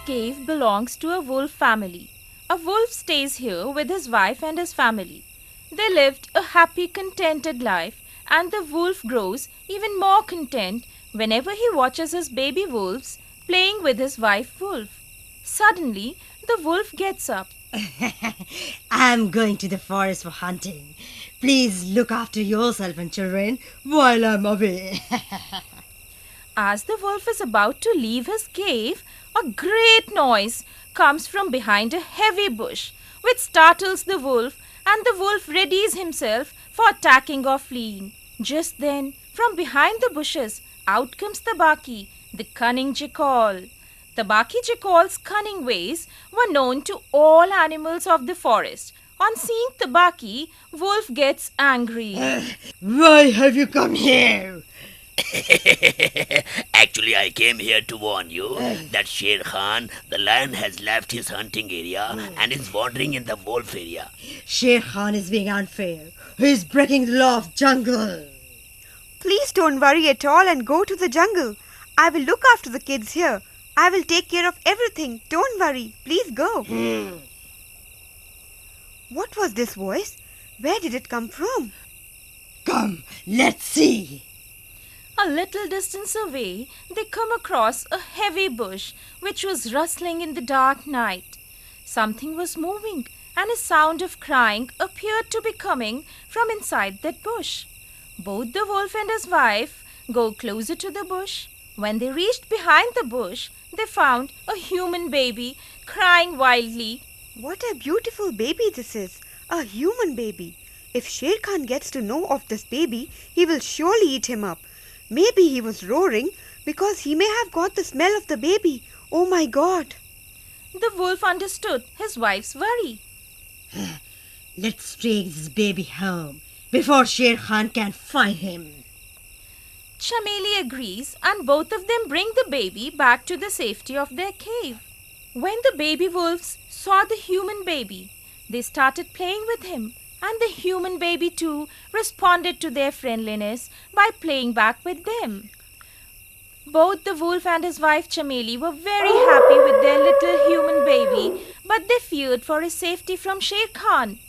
cave belongs to a wolf family. A wolf stays here with his wife and his family. They lived a happy, contented life, and the wolf grows even more content whenever he watches his baby wolves playing with his wife wolf. Suddenly, the wolf gets up. I'm going to the forest for hunting. Please look after yourself and children while I'm away. As the wolf is about to leave his cave, a great noise comes from behind a heavy bush, which startles the wolf, and the wolf readies himself for attacking or fleeing. Just then, from behind the bushes, out comes Tabaki, the cunning jackal. Tabaki Jackal's cunning ways were known to all animals of the forest. On seeing Tabaki, Wolf gets angry. Why have you come here? Actually, I came here to warn you that Sher Khan, the lion, has left his hunting area and is wandering in the wolf area. Sher Khan is being unfair. He's breaking the law of jungle. Please don't worry at all and go to the jungle. I will look after the kids here. I will take care of everything. Don't worry. Please go. What was this voice? Where did it come from? Come, let's see. A little distance away, they come across a heavy bush which was rustling in the dark night. Something was moving, and a sound of crying appeared to be coming from inside that bush. Both the wolf and his wife go closer to the bush. When they reached behind the bush, they found a human baby crying wildly. What a beautiful baby this is. A human baby. If Sher Khan gets to know of this baby, he will surely eat him up. Maybe he was roaring because he may have got the smell of the baby. Oh my God. The wolf understood his wife's worry. Let's take this baby home before Sher Khan can find him. Chameli agrees, and both of them bring the baby back to the safety of their cave. When the baby wolves saw the human baby, they started playing with him, and the human baby too responded to their friendliness by playing back with them. Both the wolf and his wife Chameli were very happy with their little human baby, but they feared for his safety from Sher Khan.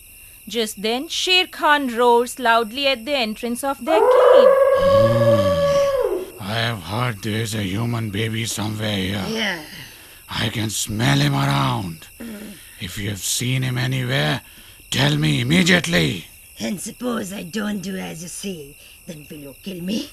Just then, Sher Khan roars loudly at the entrance of their cave. I have heard there is a human baby somewhere here. Yeah. I can smell him around. If you have seen him anywhere, tell me immediately. And suppose I don't do as you say, then will you kill me?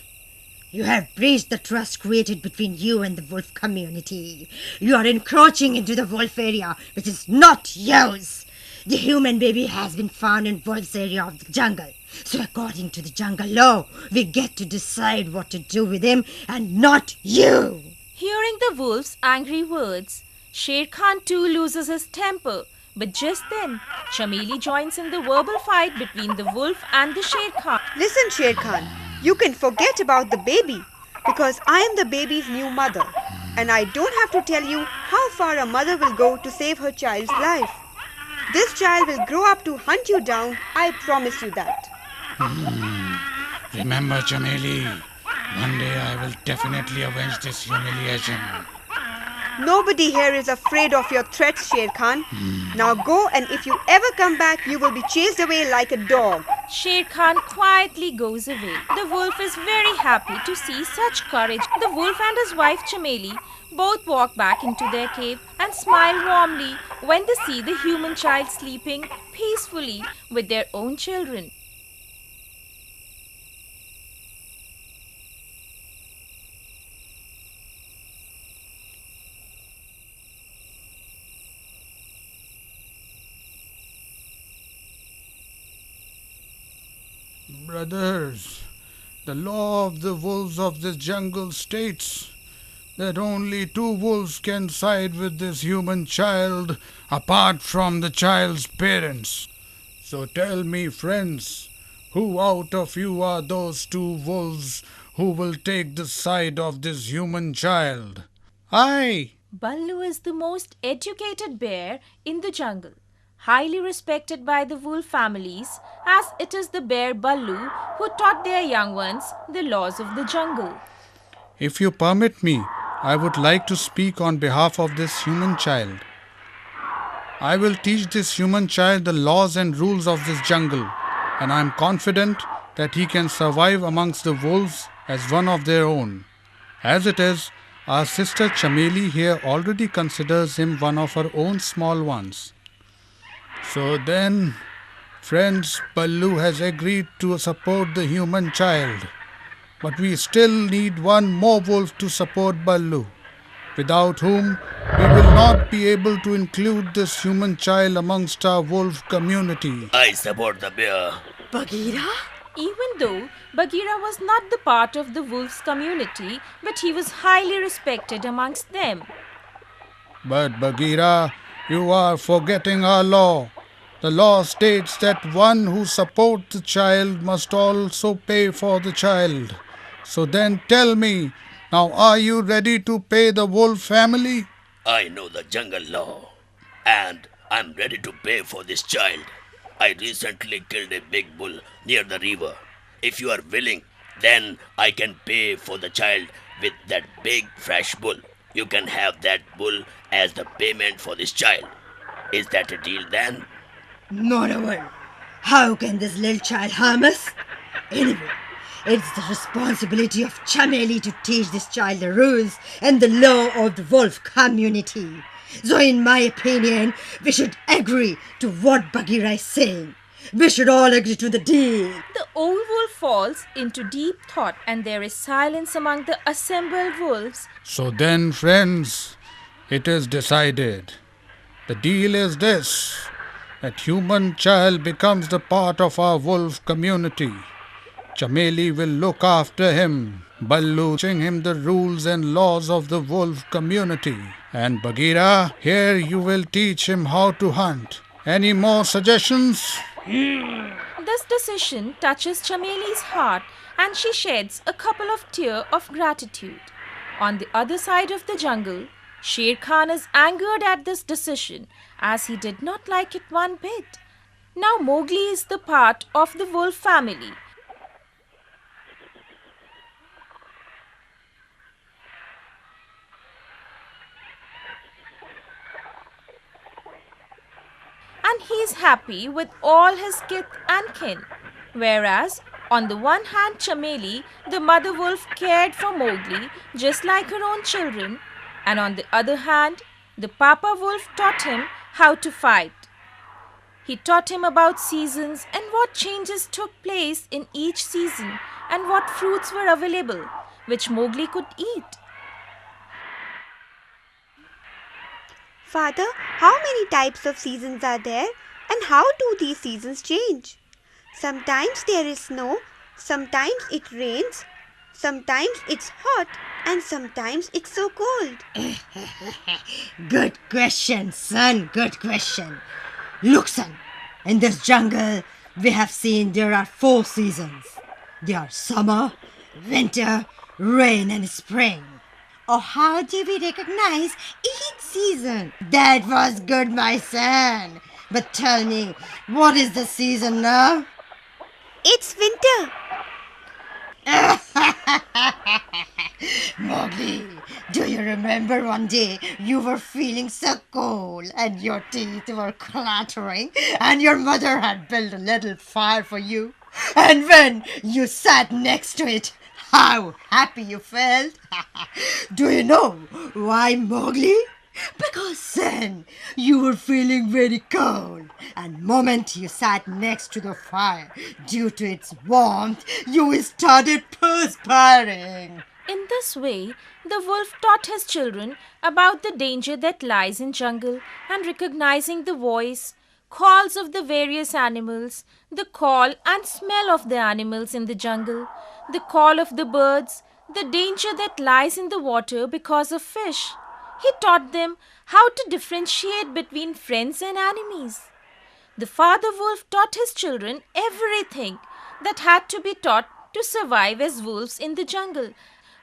You have breached the trust created between you and the wolf community. You are encroaching into the wolf area, which is not yours. The human baby has been found in wolf's area of the jungle. So according to the jungle law, we get to decide what to do with him and not you. Hearing the wolf's angry words, Sher Khan too loses his temper. But just then, Chameli joins in the verbal fight between the wolf and the Sher Khan. Listen, Sher Khan, you can forget about the baby because I am the baby's new mother. And I don't have to tell you how far a mother will go to save her child's life. This child will grow up to hunt you down, I promise you that. Remember, Chameli, one day I will definitely avenge this humiliation. Nobody here is afraid of your threats, Sher Khan. Now go, and if you ever come back, you will be chased away like a dog. Sher Khan quietly goes away. The wolf is very happy to see such courage. The wolf and his wife Chameli both walk back into their cave and smile warmly when they see the human child sleeping peacefully with their own children. Brothers, the law of the wolves of this jungle states that only two wolves can side with this human child apart from the child's parents. So tell me, friends, who out of you are those two wolves who will take the side of this human child? I! Ballu is the most educated bear in the jungle, highly respected by the wolf families, as it is the bear Ballu who taught their young ones the laws of the jungle. If you permit me, I would like to speak on behalf of this human child. I will teach this human child the laws and rules of this jungle, and I am confident that he can survive amongst the wolves as one of their own. As it is, our sister Chameli here already considers him one of her own small ones. So then, friends, Baloo has agreed to support the human child. But we still need one more wolf to support Baloo, without whom we will not be able to include this human child amongst our wolf community. I support the bear. Bagheera? Even though Bagheera was not the part of the wolves' community, but he was highly respected amongst them. But Bagheera, you are forgetting our law. The law states that one who supports the child must also pay for the child. So then tell me, now are you ready to pay the wolf family? I know the jungle law, and I'm ready to pay for this child. I recently killed a big bull near the river. If you are willing, then I can pay for the child with that big fresh bull. You can have that bull as the payment for this child. Is that a deal then? Not a word. How can this little child harm us? Anyway, it's the responsibility of Chameli to teach this child the rules and the law of the wolf community. So in my opinion, we should agree to what Bagheera is saying. We should all agree to the deal. The old wolf falls into deep thought, and there is silence among the assembled wolves. So then, friends, it is decided. The deal is this, that human child becomes the part of our wolf community. Chameli will look after him, Baloo teaching him the rules and laws of the wolf community. And Bagheera, here you will teach him how to hunt. Any more suggestions? This decision touches Chameli's heart, and she sheds a couple of tears of gratitude. On the other side of the jungle, Sher Khan is angered at this decision, as he did not like it one bit. Now Mowgli is the part of the wolf family. And he is happy with all his kith and kin. Whereas, on the one hand, Chameli, the mother wolf, cared for Mowgli just like her own children, and on the other hand, the Papa wolf taught him how to fight. He taught him about seasons and what changes took place in each season and what fruits were available, which Mowgli could eat. Father, how many types of seasons are there, and how do these seasons change? Sometimes there is snow, sometimes it rains, sometimes it's hot, and sometimes it's so cold. Good question, son. Good question. Look, son, in this jungle, we have seen there are 4 seasons. There are summer, winter, rain, and spring. Or how do we recognize each season? That was good, my son. But tell me, what is the season now? It's winter. Mowgli, do you remember one day you were feeling so cold and your teeth were clattering and your mother had built a little fire for you? And when you sat next to it, how happy you felt? Do you know why, Mowgli? Because then you were feeling very cold, and moment you sat next to the fire, due to its warmth, you started perspiring. In this way, the wolf taught his children about the danger that lies in jungle and recognizing the voice, calls of the various animals, the call and smell of the animals in the jungle, the call of the birds, the danger that lies in the water because of fish. He taught them how to differentiate between friends and enemies. The father wolf taught his children everything that had to be taught to survive as wolves in the jungle.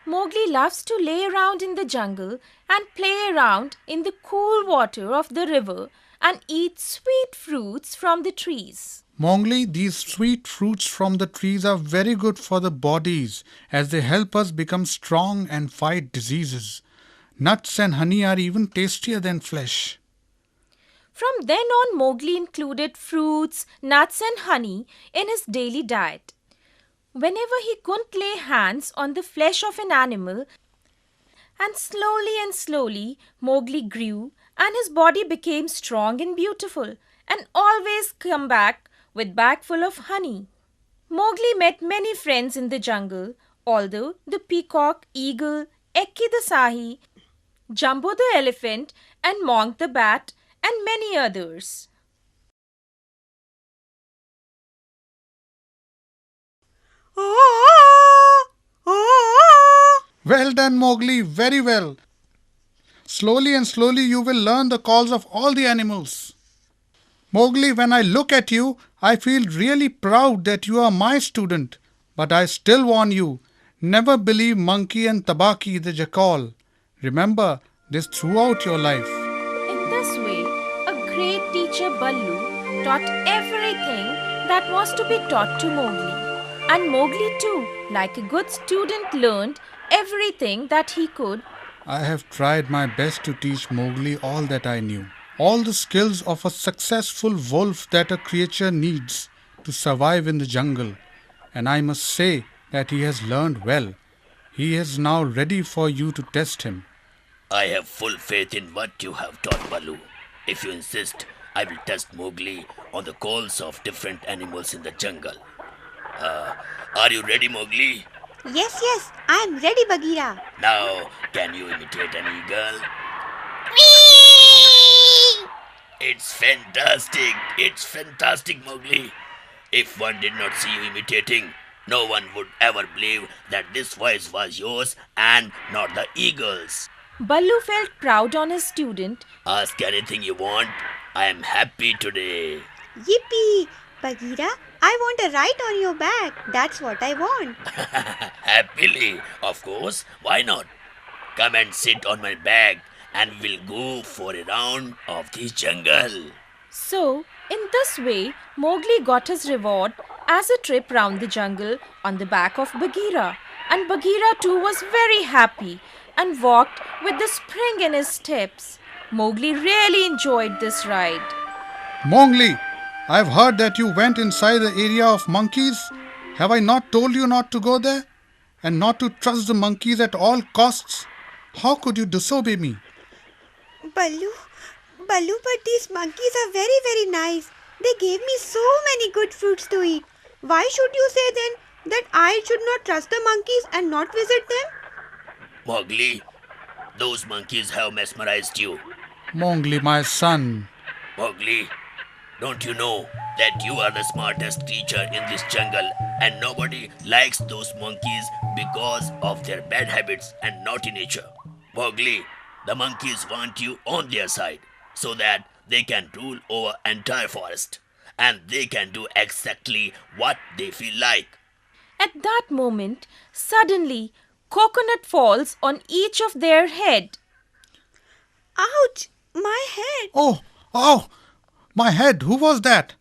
Mowgli loves to lay around in the jungle and play around in the cool water of the river and eat sweet fruits from the trees. Mowgli, these sweet fruits from the trees are very good for the bodies as they help us become strong and fight diseases. Nuts and honey are even tastier than flesh. From then on, Mowgli included fruits, nuts, and honey in his daily diet. Whenever he couldn't lay hands on the flesh of an animal, and slowly, Mowgli grew, and his body became strong and beautiful, and always come back with bag full of honey. Mowgli met many friends in the jungle, although the peacock, eagle, Ekki the Sahi, Jumbo the elephant, and Monk the bat, and many others. Well done, Mowgli, very well. Slowly and slowly you will learn the calls of all the animals. Mowgli, when I look at you, I feel really proud that you are my student. But I still warn you, never believe Monkey and Tabaki the jackal. Remember this throughout your life. In this way, a great teacher Ballu taught everything that was to be taught to Mowgli. And Mowgli too, like a good student, learned everything that he could. I have tried my best to teach Mowgli all that I knew. All the skills of a successful wolf that a creature needs to survive in the jungle. And I must say that he has learned well. He is now ready for you to test him. I have full faith in what you have taught, Baloo. If you insist, I will test Mowgli on the calls of different animals in the jungle. Are you ready, Mowgli? Yes, I'm ready, Bagheera. Now, can you imitate an eagle? It's fantastic, Mowgli. If one did not see you imitating, no one would ever believe that this voice was yours and not the eagle's. Ballu felt proud on his student. Ask anything you want. I am happy today. Yippee! Bagheera, I want a ride on your back. That's what I want. Happily, of course. Why not? Come and sit on my back and we'll go for a round of the jungle. So, in this way, Mowgli got his reward as a trip round the jungle on the back of Bagheera. And Bagheera too was very happy and walked with the spring in his steps. Mowgli really enjoyed this ride. Mowgli, I've heard that you went inside the area of monkeys. Have I not told you not to go there? And not to trust the monkeys at all costs? How could you disobey me? Ballu, but these monkeys are very, very nice. They gave me so many good fruits to eat. Why should you say then that I should not trust the monkeys and not visit them? Mowgli, those monkeys have mesmerized you. Mowgli, my son. Mowgli, don't you know that you are the smartest creature in this jungle and nobody likes those monkeys because of their bad habits and naughty nature? Mowgli, the monkeys want you on their side so that they can rule over entire forest and they can do exactly what they feel like. At that moment, suddenly, coconut falls on each of their head. Ouch! My head! Oh, my head. Who was that?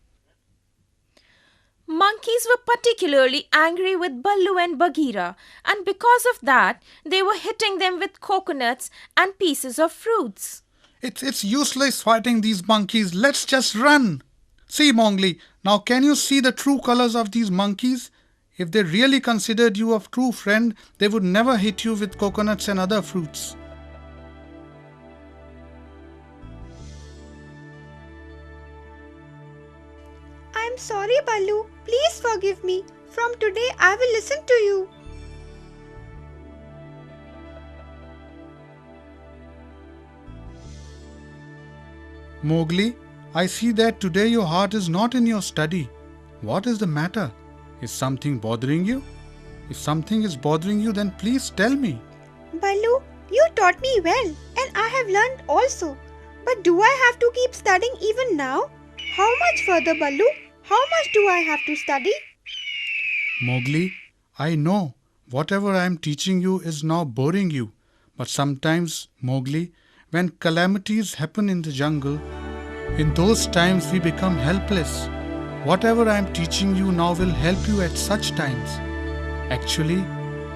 Monkeys were particularly angry with Ballu and Bagheera, and because of that, they were hitting them with coconuts and pieces of fruits. It's useless fighting these monkeys. Let's just run. See, Mowgli, now can you see the true colors of these monkeys? If they really considered you a true friend, they would never hit you with coconuts and other fruits. I'm sorry, Ballu. Please forgive me. From today, I will listen to you. Mowgli, I see that today your heart is not in your study. What is the matter? Is something bothering you? If something is bothering you, then please tell me. Ballu, you taught me well and I have learned also. But do I have to keep studying even now? How much further, Ballu? How much do I have to study? Mowgli, I know whatever I am teaching you is now boring you. But sometimes, Mowgli, when calamities happen in the jungle, in those times we become helpless. Whatever I am teaching you now will help you at such times. Actually,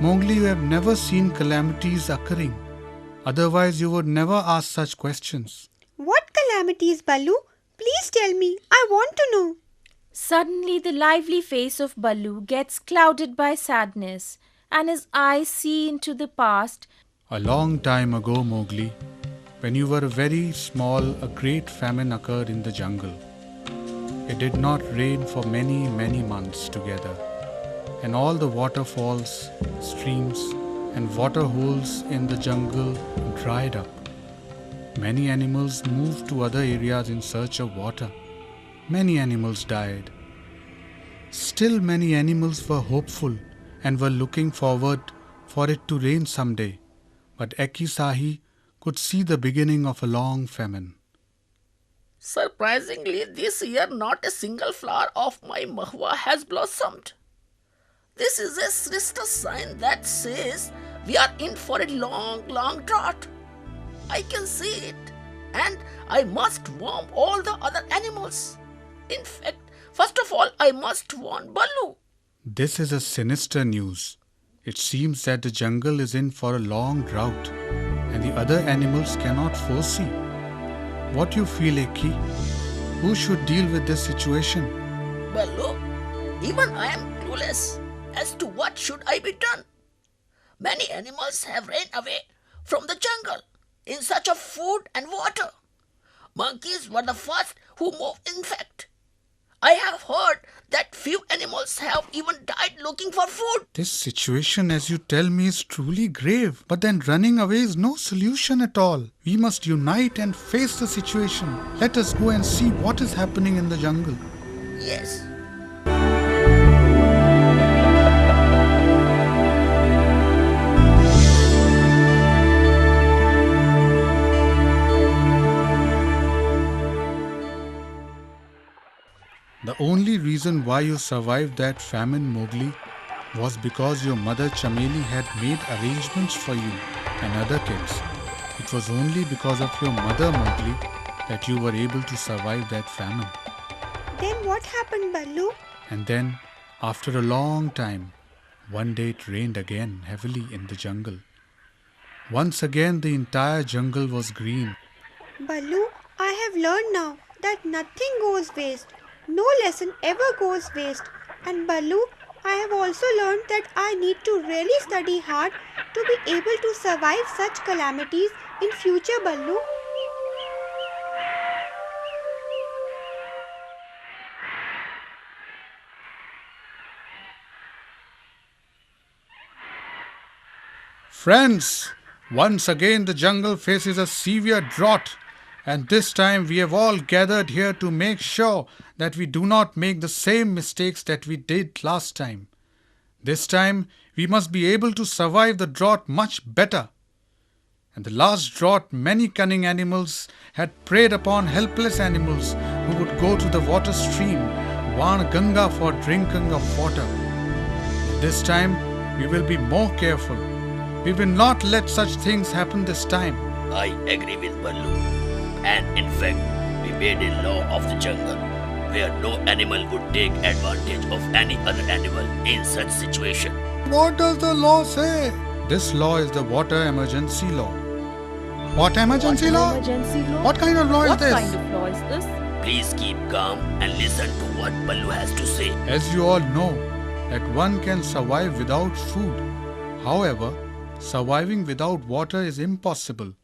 Mowgli, you have never seen calamities occurring. Otherwise, you would never ask such questions. What calamities, Baloo? Please tell me. I want to know. Suddenly, the lively face of Baloo gets clouded by sadness, and his eyes see into the past. A long time ago, Mowgli, when you were very small, a great famine occurred in the jungle. It did not rain for many, many months together, and all the waterfalls, streams, and water holes in the jungle dried up. Many animals moved to other areas in search of water. Many animals died. Still, many animals were hopeful and were looking forward for it to rain someday. But Eki Sahi could see the beginning of a long famine. Surprisingly, this year not a single flower of my mahua has blossomed. This is a sinister sign that says we are in for a long, long drought. I can see it, and I must warn all the other animals. In fact, first of all, I must warn Baloo. This is a sinister news. It seems that the jungle is in for a long drought, and the other animals cannot foresee. What do you feel, Eki? Who should deal with this situation? Baloo, even I am clueless as to what should I be done. Many animals have ran away from the jungle in search of food and water. Monkeys were the first who moved, in fact. I have heard that few animals have even died looking for food. This situation, as you tell me, is truly grave. But then running away is no solution at all. We must unite and face the situation. Let us go and see what is happening in the jungle. Yes. The only reason why you survived that famine, Mowgli, was because your mother Chameli had made arrangements for you and other kids. It was only because of your mother, Mowgli, that you were able to survive that famine. Then what happened, Baloo? And then, after a long time, one day it rained again heavily in the jungle. Once again the entire jungle was green. Baloo, I have learned now that nothing goes waste. No lesson ever goes waste. And Baloo, I have also learned that I need to really study hard to be able to survive such calamities in future, Baloo. Friends, once again the jungle faces a severe drought, and this time we have all gathered here to make sure that we do not make the same mistakes that we did last time. This time we must be able to survive the drought much better. In the last drought, many cunning animals had preyed upon helpless animals who would go to the water stream, Van Ganga, for drinking of water. This time we will be more careful. We will not let such things happen this time. I agree with Baloo. And in fact, we made a law of the jungle where no animal would take advantage of any other animal in such situation. What does the law say? This law is the water emergency law. What emergency law? Emergency law? What kind of law is What this? kind of law is this? Please keep calm and listen to what Baloo has to say. As you all know, that one can survive without food. However, surviving without water is impossible.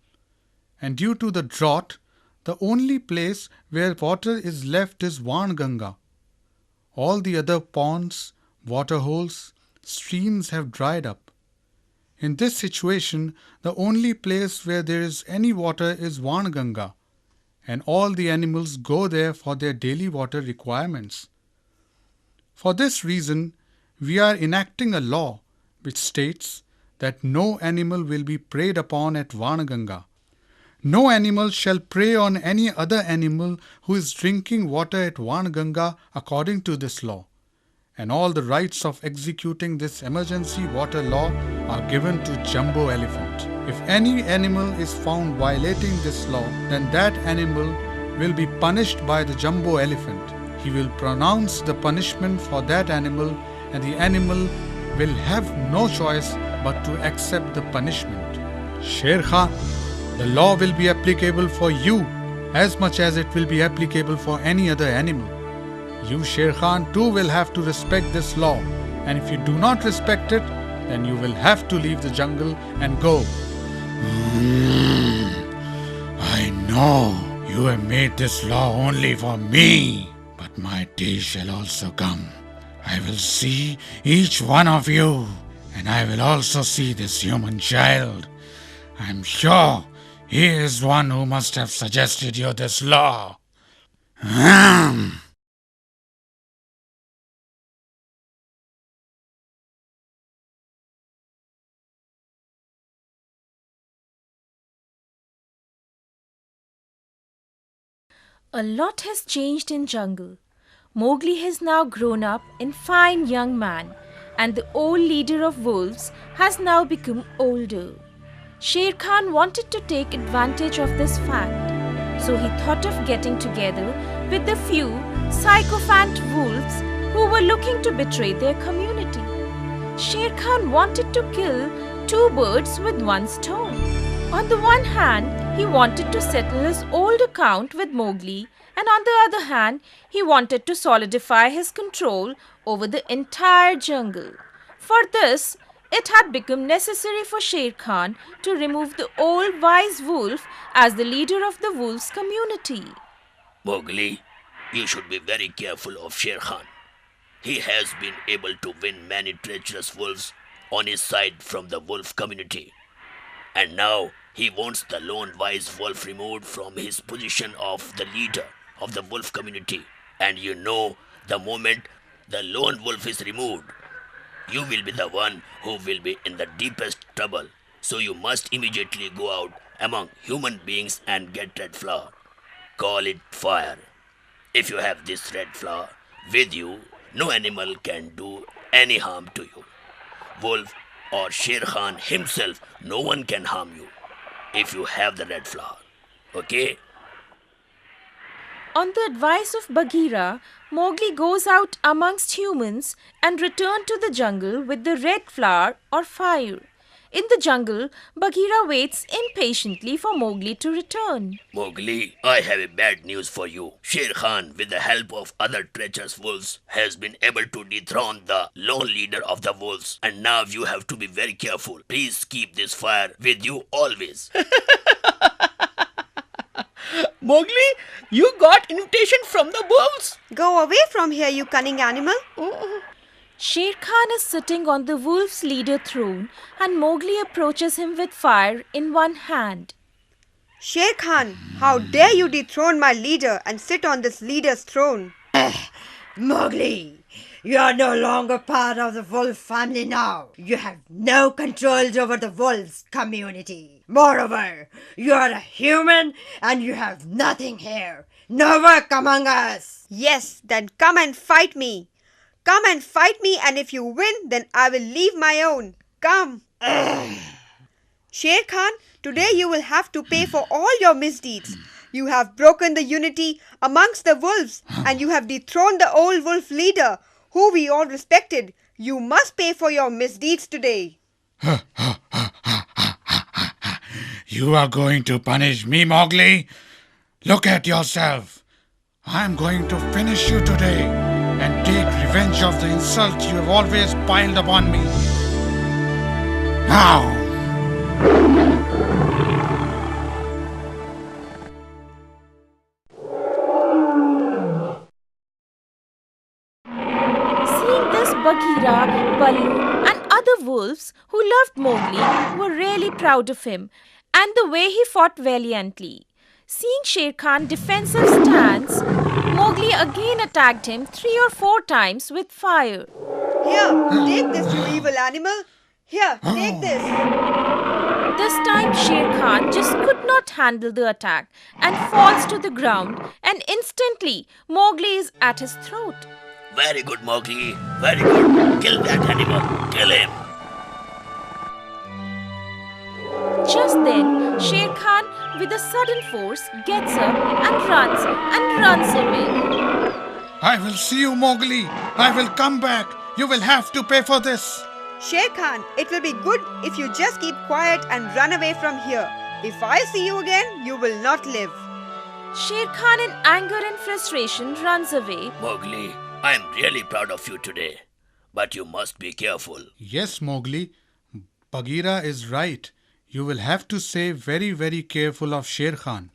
And due to the drought, the only place where water is left is Van Ganga. All the other ponds, water holes, streams have dried up. In this situation, the only place where there is any water is Van Ganga, and all the animals go there for their daily water requirements. For this reason, we are enacting a law which states that no animal will be preyed upon at Van Ganga. No animal shall prey on any other animal who is drinking water at Van Ganga according to this law. And all the rights of executing this emergency water law are given to Jumbo Elephant. If any animal is found violating this law, then that animal will be punished by the Jumbo Elephant. He will pronounce the punishment for that animal, and the animal will have no choice but to accept the punishment. Sher Khan, the law will be applicable for you as much as it will be applicable for any other animal. You, Sher Khan, too will have to respect this law, and if you do not respect it, then you will have to leave the jungle and go. I know you have made this law only for me, but my day shall also come. I will see each one of you, and I will also see this human child. I am sure he is one who must have suggested you this law. A lot has changed in jungle. Mowgli has now grown up in fine young man, and the old leader of wolves has now become older. Sher Khan wanted to take advantage of this fact, so he thought of getting together with the few sycophant wolves who were looking to betray their community. Sher Khan wanted to kill two birds with one stone. On the one hand, he wanted to settle his old account with Mowgli, and on the other hand, he wanted to solidify his control over the entire jungle. For this, it had become necessary for Sher Khan to remove the old wise wolf as the leader of the wolves community. Mowgli, you should be very careful of Sher Khan. He has been able to win many treacherous wolves on his side from the wolf community. And now he wants the lone wise wolf removed from his position of the leader of the wolf community. And you know, the moment the lone wolf is removed, you will be the one who will be in the deepest trouble. So you must immediately go out among human beings and get red flower. Call it fire. If you have this red flower with you, no animal can do any harm to you. Wolf or Sher Khan himself, no one can harm you if you have the red flower. Okay? On the advice of Bagheera, Mowgli goes out amongst humans and returns to the jungle with the red flower or fire. In the jungle, Bagheera waits impatiently for Mowgli to return. Mowgli, I have a bad news for you. Sher Khan, with the help of other treacherous wolves, has been able to dethrone the lone leader of the wolves. And now you have to be very careful. Please keep this fire with you always. Mowgli, you got invitation from the wolves? Go away from here, you cunning animal. Sher Khan is sitting on the wolf's leader throne, and Mowgli approaches him with fire in one hand. Sher Khan, how dare you dethrone my leader and sit on this leader's throne? Mowgli, you are no longer part of the wolf family now. You have no controls over the wolves community. Moreover, you are a human and you have nothing here. No work among us. Yes, then come and fight me. Come and fight me, and if you win, then I will leave my own. Come. Sher Khan, today you will have to pay for all your misdeeds. You have broken the unity amongst the wolves, and you have dethroned the old wolf leader, who we all respected. You must pay for your misdeeds today. You are going to punish me, Mowgli? Look at yourself. I am going to finish you today and take revenge of the insult you have always piled upon me. Now! Seeing this, Bagheera, Baloo, and other wolves who loved Mowgli were really proud of him and the way he fought valiantly. Seeing Sher Khan's defensive stance, Mowgli again attacked him 3 or 4 times with fire. Here, take this, you evil animal. Here, take this. This time Sher Khan just could not handle the attack and falls to the ground, and instantly Mowgli is at his throat. Very good, Mowgli. Very good. Kill that animal. Kill him. Just then, Sher Khan, with a sudden force, gets up and runs away. I will see you, Mowgli. I will come back. You will have to pay for this. Sher Khan, it will be good if you just keep quiet and run away from here. If I see you again, you will not live. Sher Khan, in anger and frustration, runs away. Mowgli, I am really proud of you today. But you must be careful. Yes, Mowgli. Bagheera is right. You will have to stay very, very careful of Sher Khan.